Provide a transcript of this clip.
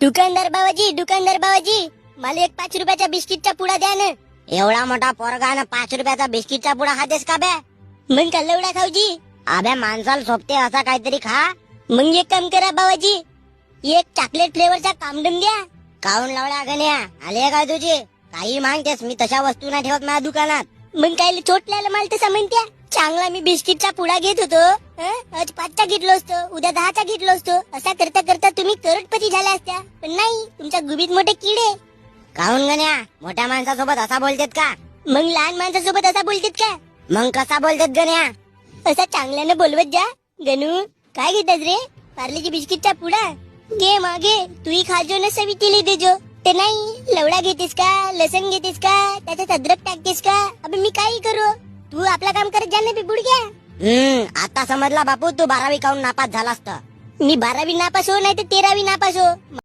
दुकानदार बाबाजी मला एक 5 रुपयाचा बिस्किटचा पुडा द्या ना. एवढा मोठा पोरगा ना 5 रुपयाचा बिस्किटचा पुडा खातेस का बे? मग का लवडा खाऊजी. अबे माणसाला सोबते असा काहीतरी खा. मग एक काम करा बाबाजी, एक चॉकलेट फ्लेवरचा कामडम द्या. काऊन लावला गण्या? आले काय तुझे? काही मागतेस, मी तशा वस्तू नाही ठेवत माझ्या दुकानात. मग काय चोटल्याला मला तसं म्हणत्या. चांगला मी बिस्किटचा पुडा घेत होतो, आज 5चा घेतलो असतो, उद्या 10चा घेतलो असतो. असा करता करता तुम्ही करोडपती झाल्या असत्या. पण नाही, तुमच्या गुबीत मोठे किडे. काऊन गण्या? मोठ्या माणसासोबत असा बोलतेत का? मग लहान माणसासोबत असा बोलतेत का? मग कसा बोलतेत गण्या? असा चांगल्याने बोलवत जा. गणू काय घेतात रे? पार्लेजी बिस्किटचा पुडा घे, मागे तूही खाजो न सवितीले देजो. ते नाही, लवडा घेतेस का, लसण घेतेस का, त्याच्यात अद्रक टाकतेस का? अबे मी काही करू, तू आपला काम करत जा ना बे बुडक्या. आता समजला बापू, तू 12वी काऊन नापास झालास तर. मी 12वी नापास हो, नाही तर 13वी नापास हो.